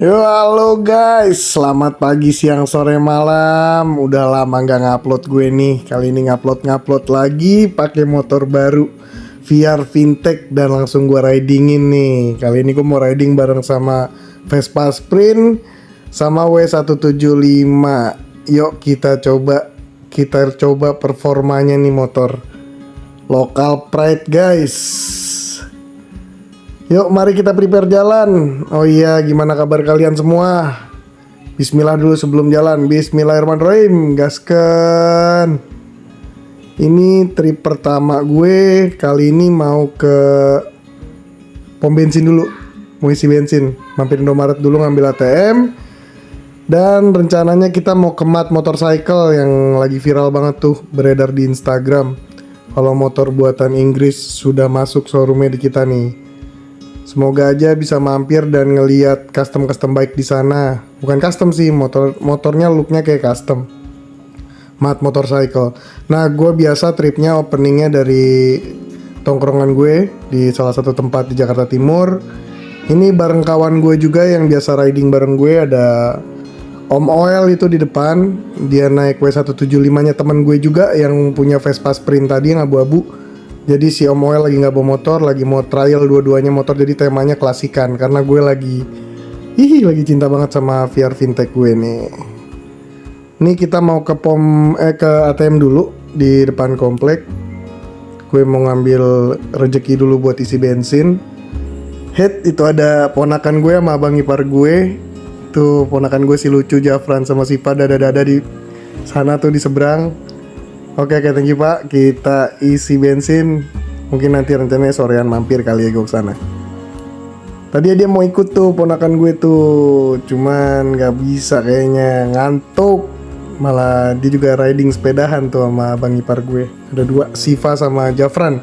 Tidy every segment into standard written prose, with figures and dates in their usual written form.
Yo, halo guys, selamat pagi, siang, sore, malam. Udah lama nggak ngupload gue nih. Kali ini ngupload lagi pakai motor baru VR Fintech dan langsung gue ridingin nih. Kali ini gue mau riding bareng sama Vespa Sprint sama W175. Yuk kita coba performanya nih motor Local Pride guys. Yuk mari kita prepare jalan. Oh iya, gimana kabar kalian semua? Bismillah dulu sebelum jalan. Bismillahirrahmanirrahim. Gaskan. Ini trip pertama gue. Kali ini mau ke pom bensin dulu, mau isi bensin. Mampir Indomaret dulu ngambil ATM. Dan rencananya kita mau ke Mat Motorcycle yang lagi viral banget tuh, beredar di Instagram. Kalau motor buatan Inggris sudah masuk showroomnya di kita nih. Semoga aja bisa mampir dan ngeliat custom bike di sana. Bukan custom sih, motornya looknya kayak custom. Mat Motorcycle. Nah, gue biasa tripnya openingnya dari tongkrongan gue di salah satu tempat di Jakarta Timur. Ini bareng kawan gue juga yang biasa riding bareng gue, ada Om Oil itu di depan. Dia naik W175-nya temen gue juga yang punya Vespa Sprint tadi yang abu-abu. Jadi si Om Oil lagi nggak bawa motor, lagi mau trial dua-duanya motor, jadi temanya klasikan. Karena gue lagi cinta banget sama VR Fintech gue nih. Ini kita mau ke ATM dulu di depan komplek. Gue mau ngambil rejeki dulu buat isi bensin. Head, itu ada ponakan gue sama abang ipar gue. Tuh ponakan gue si lucu Jafran sama Sipa dada-dada di sana tuh di seberang. Oke, thank you Pak. Kita isi bensin. Mungkin nanti rencananya sorean mampir kali ya gue kesana. Tadi dia mau ikut tuh ponakan gue tuh, cuman gak bisa kayaknya, ngantuk. Malah dia juga riding sepedahan tuh sama abang ipar gue. Ada dua, Siva sama Jafran.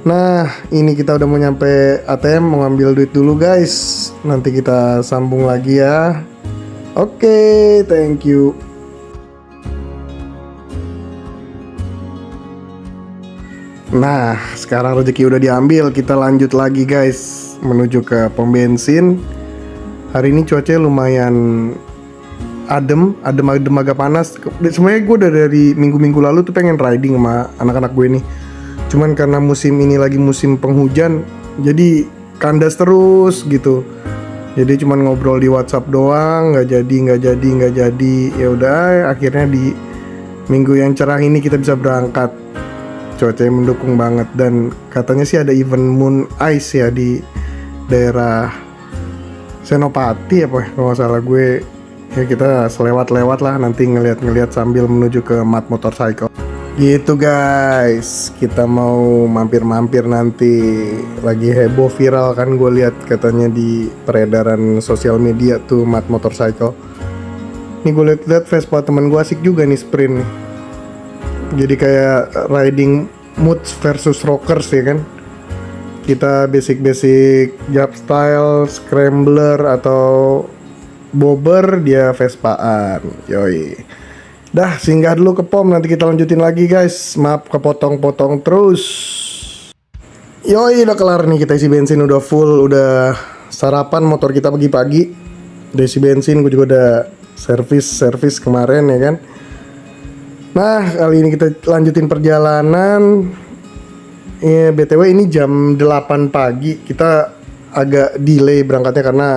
Nah, ini kita udah mau nyampe ATM, mau ngambil duit dulu guys. Nanti kita sambung lagi ya. Oke, thank you. Nah, sekarang rezeki udah diambil, kita lanjut lagi guys, menuju ke pom bensin. Hari ini cuacanya lumayan adem agak panas. Sebenarnya gue udah dari minggu-minggu lalu tuh pengen riding sama anak-anak gue nih. Cuman karena musim ini lagi musim penghujan, jadi kandas terus gitu. Jadi cuman ngobrol di WhatsApp doang, nggak jadi. Ya udah, akhirnya di minggu yang cerah ini kita bisa berangkat. Cuacanya mendukung banget dan katanya sih ada event Moon Ice ya di daerah Senopati apa kalau nggak salah gue. Ya kita selewat-lewat lah nanti ngeliat sambil menuju ke Mat Motorcycle. Gitu guys, kita mau mampir nanti. Lagi heboh viral kan, gue lihat katanya di peredaran sosial media tuh Mat Motorcycle. Nih gue liat Vespa teman gue asik juga nih, Sprint nih. Jadi kayak riding moods versus rockers ya kan. Kita basic jab style, scrambler atau bobber, dia Vespaan. Yoi. Dah, singgah dulu ke pom, nanti kita lanjutin lagi guys. Maaf kepotong-potong terus. Yoi, udah kelar nih, kita isi bensin udah full, udah sarapan motor kita pagi-pagi. Udah isi bensin, gue juga udah servis kemarin ya kan. Nah, kali ini kita lanjutin perjalanan. BTW ini jam 8 pagi. Kita agak delay berangkatnya karena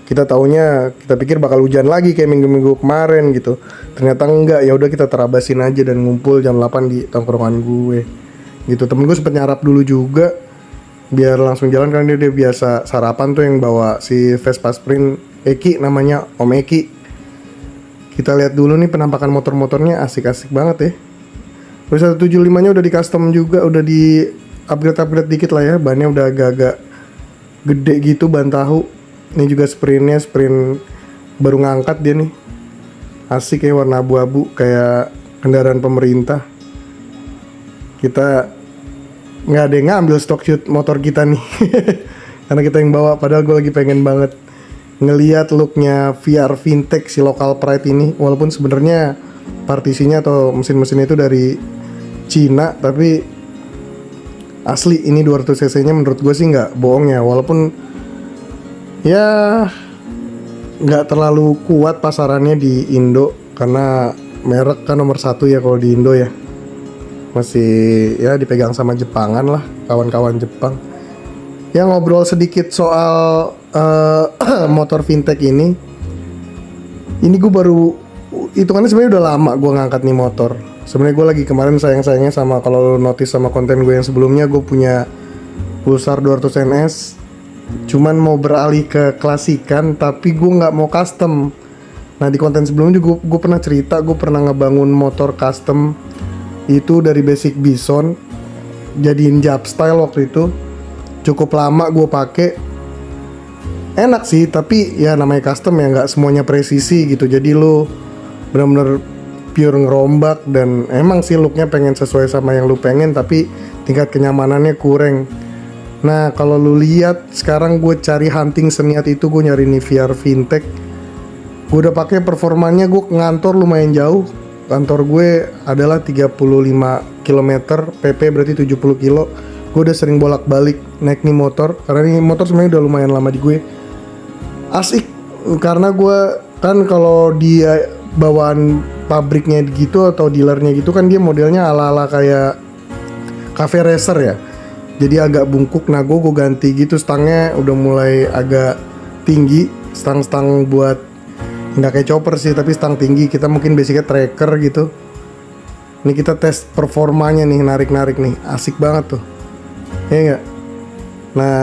kita pikir bakal hujan lagi kayak minggu-minggu kemarin gitu. Ternyata enggak. Ya udah kita terabasin aja dan ngumpul jam 8 di tongkrongan gue. Gitu. Temen gue sempet nyarap dulu juga biar langsung jalan karena dia biasa sarapan tuh yang bawa si Vespa Sprint Eki, namanya Om Eki. Kita lihat dulu nih penampakan motor-motornya, asik-asik banget ya. W175-nya udah di custom juga, udah di upgrade dikit lah ya. Bannya udah agak-agak gede gitu, ban tahu. Ini juga sprint baru ngangkat dia nih. Asik ya, warna abu-abu kayak kendaraan pemerintah. Kita nggak ada yang ngambil stock shoot motor kita nih. Karena kita yang bawa, padahal gue lagi pengen banget ngeliat looknya VR Fintech si Local Pride ini. Walaupun sebenarnya partisinya atau mesin-mesinnya itu dari Cina, tapi asli ini 200 cc nya menurut gue sih nggak bohong ya. Walaupun Ya nggak terlalu kuat pasarannya di Indo karena merek kan nomor satu ya kalau di Indo ya. Masih ya dipegang sama Jepangan lah, kawan-kawan Jepang. Ya ngobrol sedikit soal motor fintech ini. Ini gue baru hitungannya sebenarnya udah lama gue ngangkat nih motor. Sebenarnya gue lagi kemarin sayang-sayangnya sama, kalau lo notice sama konten gue yang sebelumnya, gue punya Pulsar 200 NS. Cuman mau beralih ke klasikan, tapi gue nggak mau custom. Nah di konten sebelumnya juga gue pernah cerita, gue pernah ngebangun motor custom itu dari basic Bison, jadiin Jap style waktu itu. Cukup lama gue pakai, enak sih, tapi ya namanya custom ya nggak semuanya presisi gitu. Jadi lo bener-bener pure ngerombak, dan emang sih looknya pengen sesuai sama yang lu pengen, tapi tingkat kenyamanannya kurang. Nah kalau lu lihat sekarang gue cari hunting seniat itu, gue nyari nih VR fintech. Gue udah pakai, performanya gue ngantor lumayan jauh. Kantor gue adalah 35 km, PP berarti 70 kilo. Gue udah sering bolak-balik naik nih motor, karena ini motor sebenarnya udah lumayan lama di gue. Asik, karena gue kan kalau dia bawaan pabriknya gitu atau dealernya gitu kan, dia modelnya ala-ala kayak cafe racer ya. Jadi agak bungkuk. Nah gue ganti gitu, stangnya udah mulai agak tinggi, stang-stang buat nggak kayak chopper sih, tapi stang tinggi. Kita mungkin basicnya tracker gitu. Ini kita tes performanya nih, narik-narik nih, asik banget tuh, ya nggak? Nah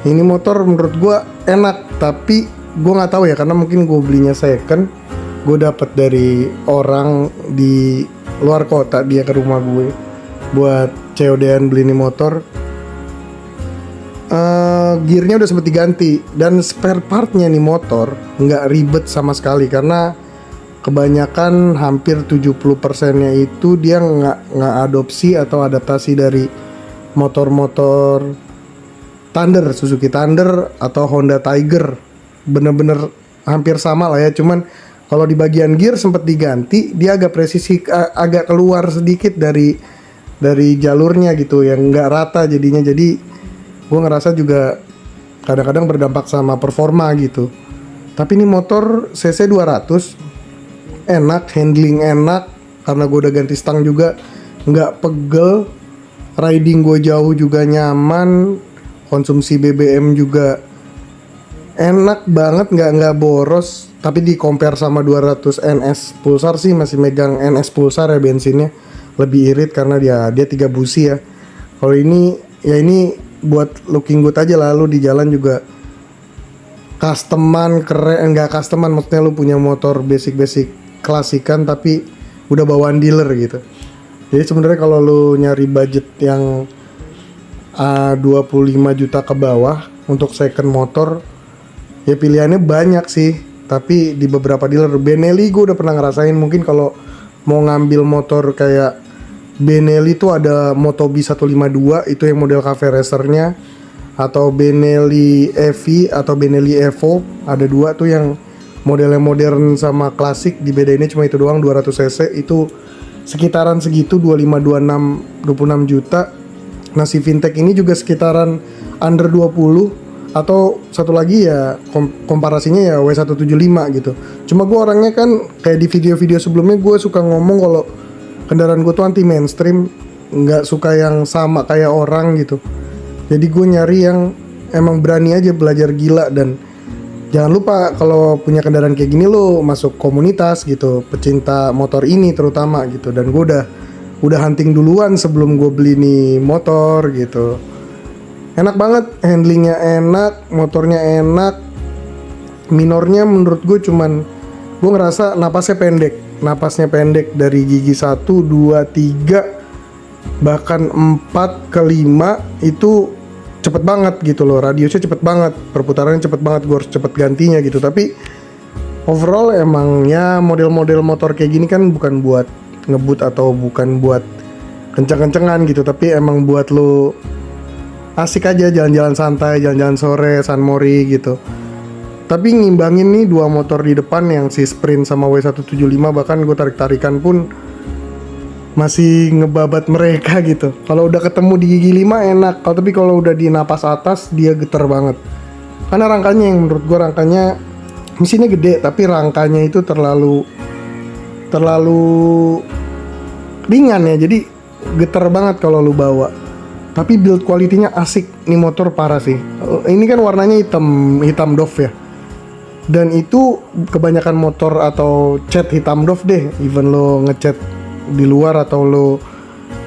ini motor menurut gue enak, tapi gue nggak tahu ya, karena mungkin gue belinya second. Gue dapet dari orang di luar kota, dia ke rumah gue buat COD-an beli nih motor. Gearnya udah sempet diganti, dan spare partnya nih motor nggak ribet sama sekali, karena kebanyakan hampir 70%-nya itu dia nggak adopsi atau adaptasi dari motor-motor Thunder, Suzuki Thunder atau Honda Tiger. Bener-bener hampir sama lah ya, cuman kalau di bagian gear sempet diganti, dia agak presisi, agak keluar sedikit dari jalurnya gitu, yang nggak rata jadinya. Jadi gue ngerasa juga kadang-kadang berdampak sama performa gitu. Tapi ini motor cc 200, enak, handling enak, karena gue udah ganti stang juga, nggak pegel. Riding gue jauh juga nyaman, konsumsi BBM juga enak banget, nggak boros. Tapi di compare sama 200 NS Pulsar sih, masih megang NS Pulsar ya, bensinnya lebih irit karena dia 3 busi ya. Kalau ini ya ini buat looking good aja, lalu di jalan juga customan keren. Enggak customan, maksudnya lu punya motor basic klasikan tapi udah bawaan dealer gitu. Jadi sebenarnya kalau lu nyari budget yang 25 juta ke bawah untuk second motor, ya pilihannya banyak sih. Tapi di beberapa dealer, Benelli gue udah pernah ngerasain. Mungkin kalau mau ngambil motor kayak Benelli tuh ada Motobi 152, itu yang model cafe racernya, atau Benelli EV atau Benelli Evo, ada dua tuh yang modelnya modern sama klasik. Dibedainnya cuma itu doang, 200 cc itu sekitaran segitu, 25, 26 juta. Nah si fintech ini juga sekitaran under 20. Atau satu lagi ya komparasinya ya W175 gitu. Cuma gue orangnya kan kayak di video-video sebelumnya, gue suka ngomong kalau kendaraan gue tuh anti mainstream, nggak suka yang sama kayak orang gitu. Jadi gue nyari yang emang berani aja belajar gila. Dan jangan lupa kalau punya kendaraan kayak gini lo masuk komunitas gitu, pecinta motor ini terutama gitu. Dan gue udah hunting duluan sebelum gue beli nih motor gitu. Enak banget, handlingnya enak, motornya enak. Minornya menurut gue cuman, gue ngerasa napasnya pendek dari gigi 1, 2, 3 bahkan 4 ke 5 itu cepet banget gitu loh. Radiusnya cepet banget, perputarannya cepet banget, gue harus cepet gantinya gitu. Tapi overall emangnya model-model motor kayak gini kan bukan buat ngebut atau bukan buat kenceng-kencengan gitu, tapi emang buat lo asik aja jalan-jalan santai, jalan-jalan sore, San Mori gitu. Tapi ngimbangin nih dua motor di depan yang si Sprint sama W175, bahkan gue tarik-tarikan pun masih ngebabat mereka gitu. Kalau udah ketemu di gigi 5 enak, tapi kalau udah di napas atas dia geter banget. Karena rangkanya yang menurut gue mesinnya gede tapi rangkanya itu terlalu ringan ya, jadi getar banget kalau lu bawa. Tapi build quality-nya asik, nih motor parah sih. Ini kan warnanya hitam doff ya. Dan itu kebanyakan motor atau cat hitam doff deh. Even lo ngecat di luar atau lo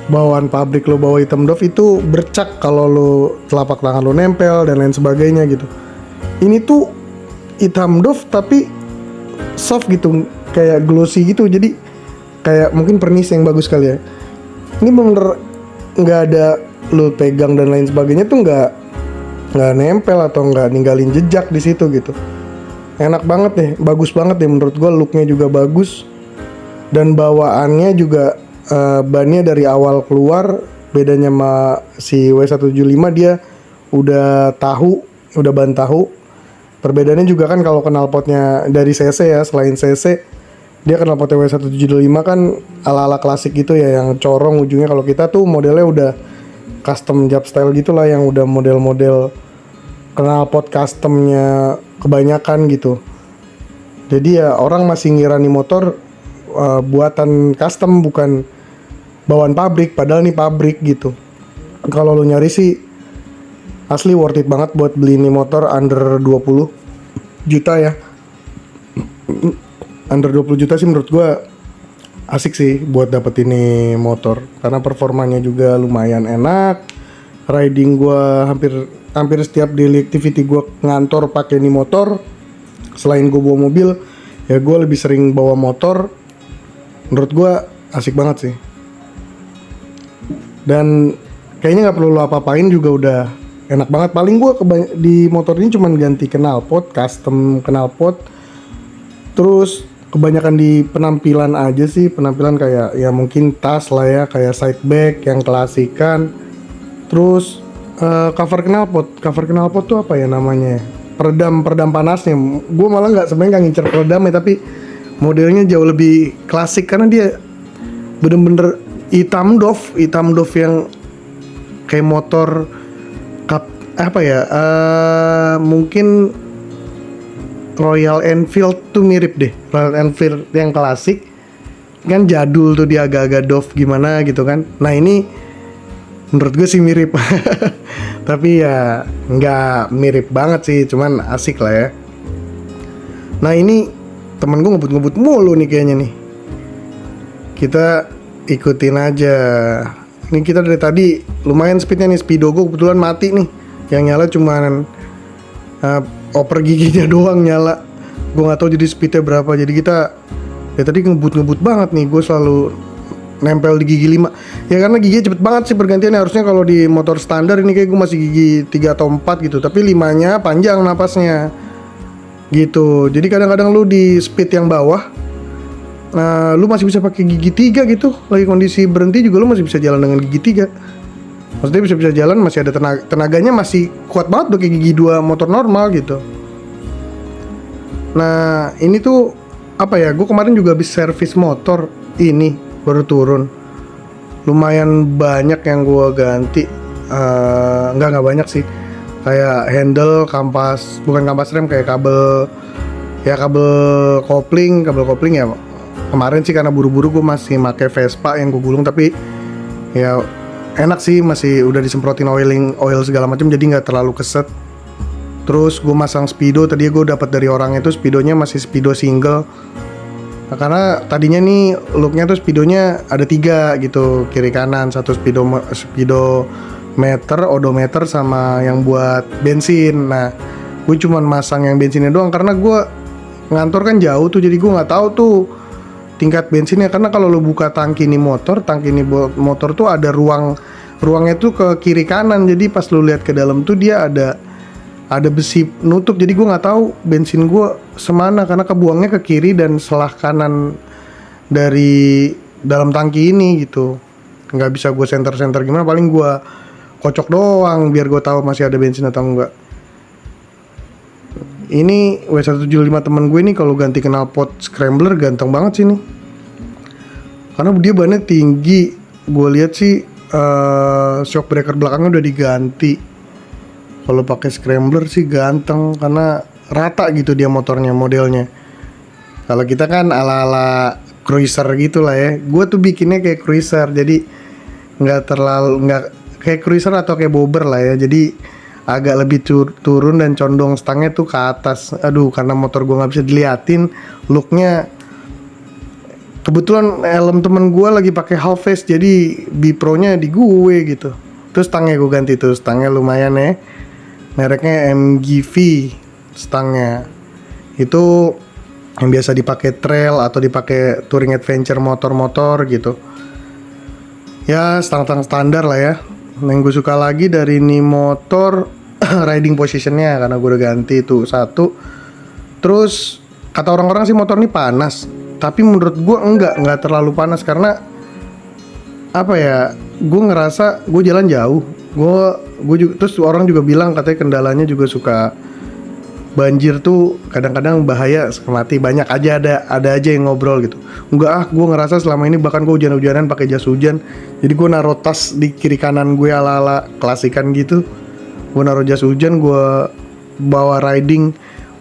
bawaan pabrik lo bawa hitam doff itu bercak kalau lo telapak tangan lo nempel dan lain sebagainya gitu. Ini tuh hitam doff tapi soft gitu, kayak glossy gitu. Jadi kayak mungkin pernis yang bagus kali ya. Ini bener nggak ada lo pegang dan lain sebagainya tuh nggak nempel atau nggak ninggalin jejak di situ gitu. Enak banget deh, bagus banget deh menurut gue, looknya juga bagus dan bawaannya juga bannya dari awal keluar. Bedanya sama si W175 dia udah ban tahu. Perbedaannya juga kan kalau knalpotnya dari CC ya, selain CC dia knalpotnya W175 kan ala-ala klasik gitu ya, yang corong ujungnya. Kalau kita tuh modelnya udah custom job style gitulah, yang udah model-model knalpot customnya kebanyakan gitu. Jadi ya orang masih ngira nih motor buatan custom, bukan bawaan pabrik, padahal nih pabrik gitu. Kalau lo nyari sih asli worth it banget buat beli nih motor under 20 juta ya. Under 20 juta sih menurut gua asik sih buat dapet ini motor, karena performanya juga lumayan enak. Riding gua hampir setiap daily activity gua ngantor pakai ini motor. Selain gua bawa mobil, ya gua lebih sering bawa motor. Menurut gua asik banget sih. Dan kayaknya nggak perlu lo apa-apain juga udah enak banget. Paling gua di motor ini cuman ganti knalpot, custom knalpot. Terus kebanyakan di penampilan aja sih, penampilan kayak ya mungkin tas lah ya, kayak side bag yang klasikan. Terus cover knalpot tuh apa ya namanya, peredam panasnya. Gue malah sebenarnya nggak ngincer peredam ya, tapi modelnya jauh lebih klasik karena dia bener-bener hitam doff yang kayak motor mungkin Royal Enfield tuh mirip deh. Royal Enfield yang klasik kan jadul tuh, dia agak-agak doff gimana gitu kan. Nah ini menurut gue sih mirip. Tapi ya nggak mirip banget sih, cuman asik lah ya. Nah ini temen gue ngebut mulu nih kayaknya nih. Kita ikutin aja. Ini kita dari tadi lumayan speednya nih. Speedo gue kebetulan mati nih. Yang nyala cuman oper giginya doang nyala. Gue nggak tahu jadi speednya berapa. Jadi kita ya tadi ngebut banget nih. Gue selalu nempel di gigi 5. Ya karena giginya cepet banget sih pergantiannya. Harusnya kalau di motor standar ini kayak gue masih gigi 3 atau 4 gitu. Tapi 5-nya panjang napasnya gitu. Jadi kadang-kadang lu di speed yang bawah, nah lu masih bisa pakai gigi 3 gitu. Lagi kondisi berhenti juga lu masih bisa jalan dengan gigi 3. Maksudnya bisa jalan, masih ada tenaganya, masih kuat banget pakai gigi 2 motor normal gitu. Nah ini tuh apa ya, gue kemarin juga habis servis motor ini baru turun. Lumayan banyak yang gue ganti. Nggak banyak sih. Kayak handle, bukan kampas rem, kayak kabel kopling ya. Kemarin sih karena buru-buru gue masih pakai Vespa yang gue gulung, tapi ya enak sih, masih udah disemprotin oil segala macam, jadi nggak terlalu keset. Terus gue masang speedo, tadi gue dapat dari orang itu speedonya masih speedo single. Nah, karena tadinya nih looknya tuh speedonya ada 3 gitu, kiri kanan, satu speedometer, odometer, sama yang buat bensin. Nah gue cuman masang yang bensinnya doang karena gue ngantor kan jauh tuh, jadi gue nggak tahu tuh tingkat bensinnya. Karena kalau lo buka tangki ini motor tuh ada ruangnya tuh ke kiri kanan. Jadi pas lo lihat ke dalam tuh dia ada besi nutup. Jadi gue nggak tahu bensin gue semana karena kebuangnya ke kiri dan selah kanan dari dalam tangki ini gitu. Nggak bisa gue senter gimana, paling gue kocok doang biar gue tahu masih ada bensin atau enggak. Ini W175 temen gue nih kalau ganti knalpot scrambler ganteng banget sih nih. Karena dia bannya tinggi. Gue lihat sih shock breaker belakangnya udah diganti. Kalau pakai scrambler sih ganteng karena rata gitu dia motornya modelnya. Kalau kita kan ala-ala cruiser gitu lah ya. Gue tuh bikinnya kayak cruiser, jadi nggak kayak cruiser atau kayak bobber lah ya. Jadi agak lebih turun dan condong stangnya tuh ke atas. Aduh, karena motor gue nggak bisa diliatin looknya. Kebetulan helm temen gue lagi pakai half face, jadi B-Pro-nya di gue gitu. Terus stangnya gue ganti tuh, stangnya lumayan ya. Mereknya MGV stangnya. Itu yang biasa dipakai trail atau dipakai touring adventure motor-motor gitu. Ya stang-stang standar lah ya. Yang gue suka lagi dari ini motor riding positionnya, karena gue udah ganti tuh satu. Terus kata orang-orang sih motor ini panas, tapi menurut gue nggak terlalu panas karena apa ya? Gue ngerasa gue jalan jauh. Gue juga, terus orang juga bilang katanya kendalanya juga suka banjir tuh kadang-kadang bahaya mati, banyak aja ada aja yang ngobrol gitu. Enggak gue ngerasa selama ini bahkan gue hujan-hujanan pakai jas hujan. Jadi gue naruh tas di kiri kanan gue ala-ala klasikan gitu. Gue naruh jas hujan, gue bawa riding.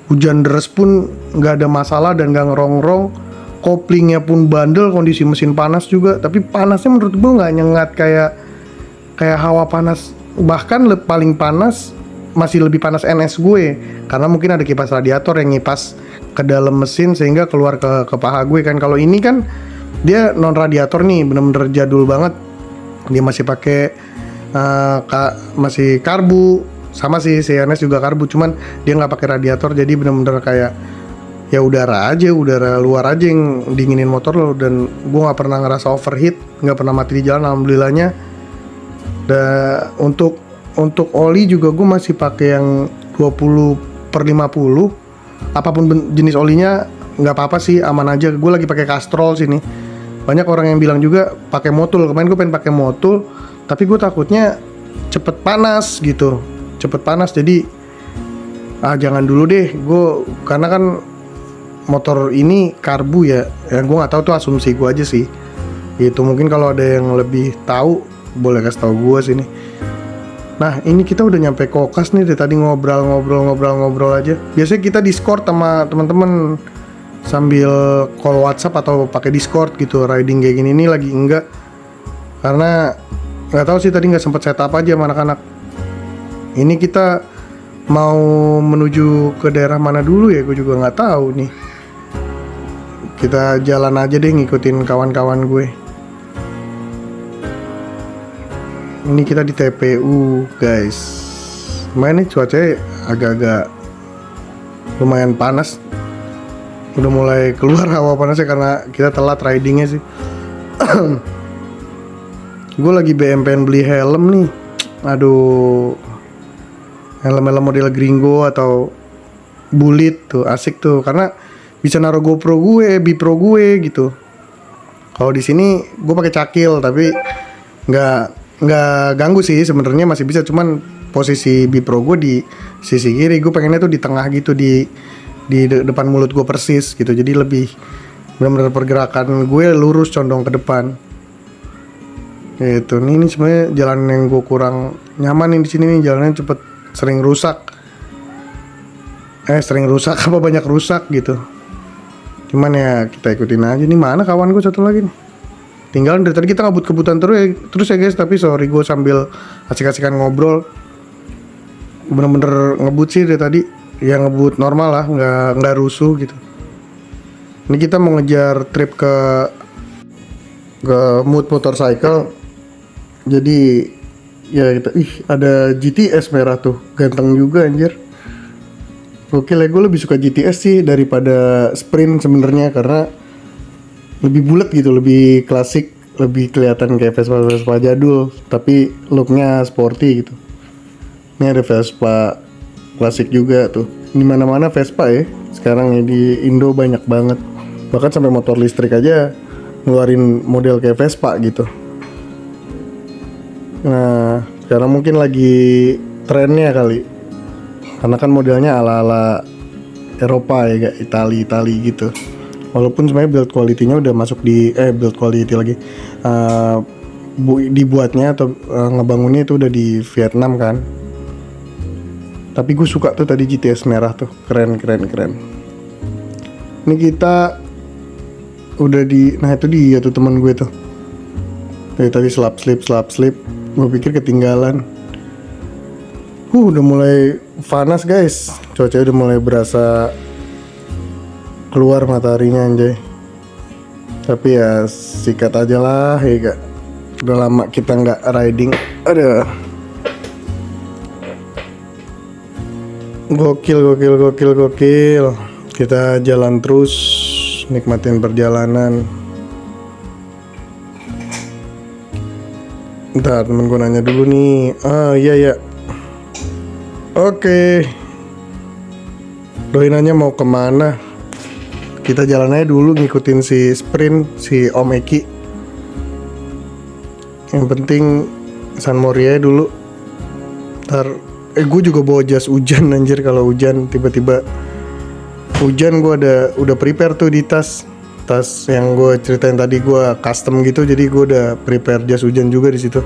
Hujan deras pun nggak ada masalah dan nggak ngerongrong. Koplingnya pun bandel, kondisi mesin panas juga. Tapi panasnya menurut gue nggak nyengat kayak hawa panas. Bahkan paling panas masih lebih panas NS gue, karena mungkin ada kipas radiator yang ngipas ke dalam mesin sehingga keluar ke paha gue kan. Kalau ini kan dia non radiator nih, bener-bener jadul banget. Dia masih pakai masih karbu, sama sih si NS juga karbu, cuman dia nggak pakai radiator, jadi bener-bener kayak ya udara luar aja yang dinginin motor lo. Dan gue nggak pernah ngerasa overheat, nggak pernah mati di jalan alhamdulillahnya. Dan untuk oli juga gue masih pakai yang 20/50. Apapun jenis olinya nggak apa-apa sih, aman aja. Gue lagi pakai Castrol sini. Banyak orang yang bilang juga pakai Motul. Kemarin gue pengen pakai Motul, tapi gue takutnya cepet panas gitu. Jadi jangan dulu deh. Gue karena kan motor ini karbu ya. Gue nggak tahu tuh, asumsi gue aja sih. Itu mungkin kalau ada yang lebih tahu boleh kasih tahu gue sini. Nah ini kita udah nyampe Kokas nih, dari tadi ngobrol aja. Biasanya kita Discord sama teman-teman sambil call WhatsApp atau pakai Discord gitu. Riding kayak gini nih lagi enggak, karena nggak tahu sih, tadi nggak sempet setup aja sama anak-anak. Ini kita mau menuju ke daerah mana dulu ya, gue juga nggak tahu nih. Kita jalan aja deh ngikutin kawan-kawan gue. Ini kita di TPU guys. Lumayan nih cuacanya agak-agak lumayan panas. Udah mulai keluar hawa panasnya karena kita telat ridingnya sih. Gue lagi pengen beli helm nih. Aduh, helm-helm model Gringo atau Bullet tuh asik tuh, karena bisa naruh GoPro gue, B-Pro gue gitu. Kalau di sini gue pakai cakil, tapi nggak ganggu sih sebenarnya, masih bisa. Cuman posisi B-Pro gue di sisi kiri, gue pengennya tuh di tengah gitu, di depan mulut gue persis gitu. Jadi lebih benar-benar pergerakan gue lurus condong ke depan. Gitu. Ini sebenarnya jalan yang gue kurang nyaman nih di sini nih, jalannya cepet sering rusak apa banyak rusak gitu. Cuman ya kita ikutin aja. Nih mana kawan gue satu lagi nih, tinggalan dari tadi. Kita ngebut-kebutan terus ya guys, tapi sorry gue sambil asik-asikan ngobrol. Bener-bener ngebut sih dari tadi, ya ngebut normal lah, nggak rusuh gitu. Ini kita mau ngejar trip ke Mood Motorcycle. Jadi ya kita, ada GTS merah tuh, ganteng juga anjir. Oke lah, gue lebih suka GTS sih daripada Sprint sebenarnya, karena lebih bulat gitu, lebih klasik, lebih kelihatan kayak Vespa jadul, tapi looknya sporty gitu. Ini ada Vespa klasik juga tuh. Di mana-mana Vespa ya sekarang ya, di Indo banyak banget. Bahkan sampai motor listrik aja ngeluarin model kayak Vespa gitu. Nah sekarang mungkin lagi trennya kali, karena kan modelnya ala-ala Eropa ya, kayak Itali gitu. Walaupun sebenarnya build quality-nya udah masuk di build quality lagi, dibuatnya atau ngebangunnya itu udah di Vietnam kan. Tapi gue suka tuh tadi GTS merah tuh, keren. Ini kita udah nah itu dia tuh teman gue tuh. Dari tadi slap slip, gue pikir ketinggalan. Udah mulai panas guys, cuaca udah mulai berasa keluar mataharinya anjay. Tapi ya sikat aja lah ya gak. Udah lama kita nggak riding. Aduh. Gokil. Kita jalan terus, nikmatin perjalanan. Ntar temen gue nanya dulu nih. Iya. Oke. Doi nanya mau kemana. Kita jalan aja dulu ngikutin si Sprint, si Om Eki. Yang penting San Moria dulu. Ntar gue juga bawa jas hujan anjir, kalau hujan tiba-tiba hujan gue udah prepare tuh di tas yang gue ceritain tadi, gue custom gitu, jadi gue udah prepare jas hujan juga di situ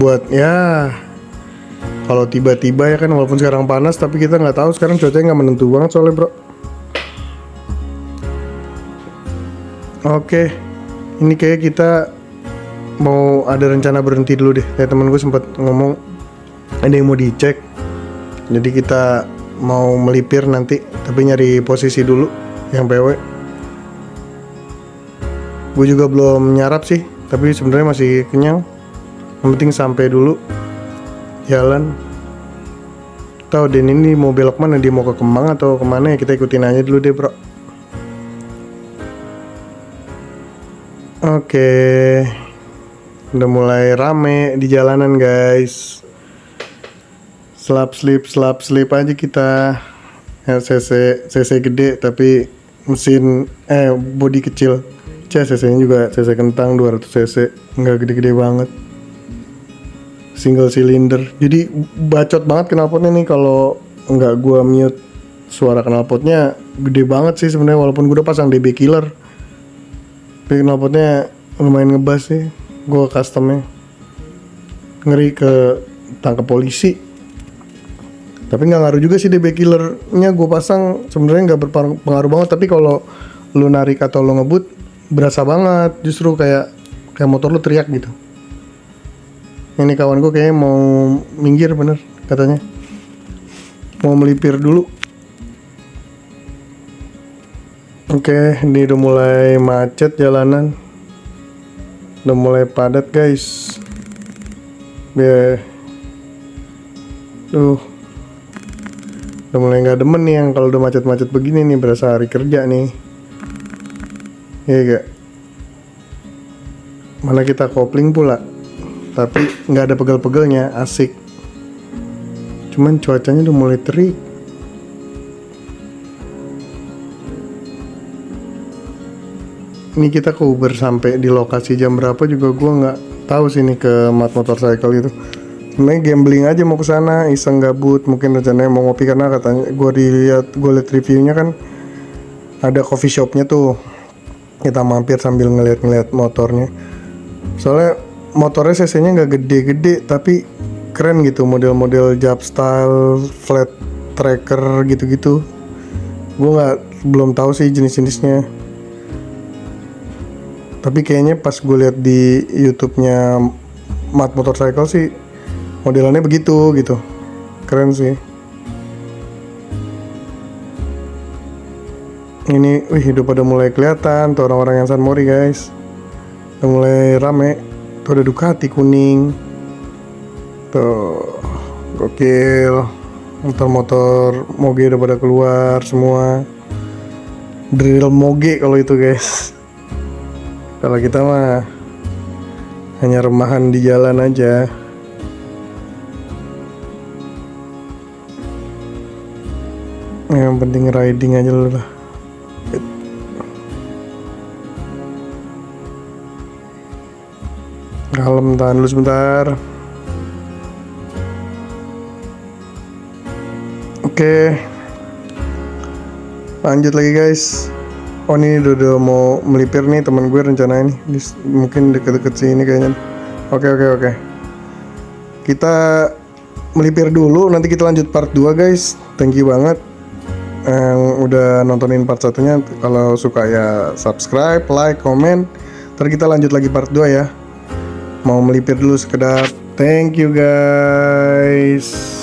buat ya kalau tiba-tiba ya kan, walaupun sekarang panas tapi kita nggak tahu sekarang cuacanya nggak menentu banget soalnya bro. Oke, ini kayak kita mau ada rencana berhenti dulu deh. Kayak temen gue sempat ngomong ada yang mau dicek, jadi kita mau melipir nanti, tapi nyari posisi dulu yang PW. Gue juga belum nyarap sih, tapi sebenarnya masih kenyang. Yang penting sampai dulu jalan. Tahu Den ini mau belok mana, dia mau ke Kemang atau kemana ya, kita ikutin aja dulu deh bro. Oke, udah mulai rame di jalanan guys. Slap slip aja kita. cc gede tapi mesin bodi kecil. cc nya juga cc kentang 200 cc, nggak gede-gede banget, single cylinder. Jadi bacot banget knalpotnya nih, kalau nggak gua mute suara knalpotnya gede banget sih sebenarnya, walaupun gua udah pasang DB killer. Tapi knalpotnya lumayan ngebas sih, gue customnya. Ngeri ke tangkap polisi. Tapi nggak ngaruh juga sih DB killernya gue pasang, sebenarnya nggak berpengaruh banget. Tapi kalau lu narik atau lu ngebut berasa banget, justru kayak motor lu teriak gitu. Ini kawan gue kayaknya mau minggir bener katanya, mau melipir dulu. Oke, ini udah mulai macet jalanan, udah mulai padat guys. Udah mulai nggak demen nih yang kalau udah macet-macet begini nih, berasa hari kerja nih. Iya gak? Mana kita kopling pula, tapi nggak ada pegel-pegelnya, asik. Cuman cuacanya udah mulai terik. Ini kita ke Uber sampai di lokasi jam berapa juga gue nggak tahu sih nih, ke Mat Motorcycle itu. Sebenarnya gambling aja mau ke sana, iseng gabut, mungkin rencananya mau ngopi karena katanya gue lihat reviewnya kan ada coffee shopnya tuh. Kita mampir sambil ngeliat motornya. Soalnya motornya cc-nya nggak gede-gede tapi keren gitu, model-model Jap style, flat tracker gitu-gitu. Gue belum tahu sih jenis-jenisnya. Tapi kayaknya pas gue lihat di YouTube-nya Mat Motorcycle sih modelannya begitu gitu. Keren sih. Ini udah pada mulai kelihatan tuh orang-orang yang San Mori guys. Udah mulai rame. Tuh ada Ducati kuning. Tuh gokil. Motor-motor moge udah pada keluar semua. Drill moge kalau itu guys. Kalau kita mah hanya remahan di jalan aja. Yang penting riding aja lah. Kalem, tahan dulu sebentar. Oke, lanjut lagi guys. Oh ini udah mau melipir nih teman gue rencananya nih, mungkin deket-deket sini kayaknya. Oke. Kita melipir dulu, nanti kita lanjut part 2 guys. Thank you banget yang udah nontonin part satunya. Kalau suka ya subscribe, like, komen. Ntar kita lanjut lagi part 2 ya. Mau melipir dulu sekedar. Thank you guys.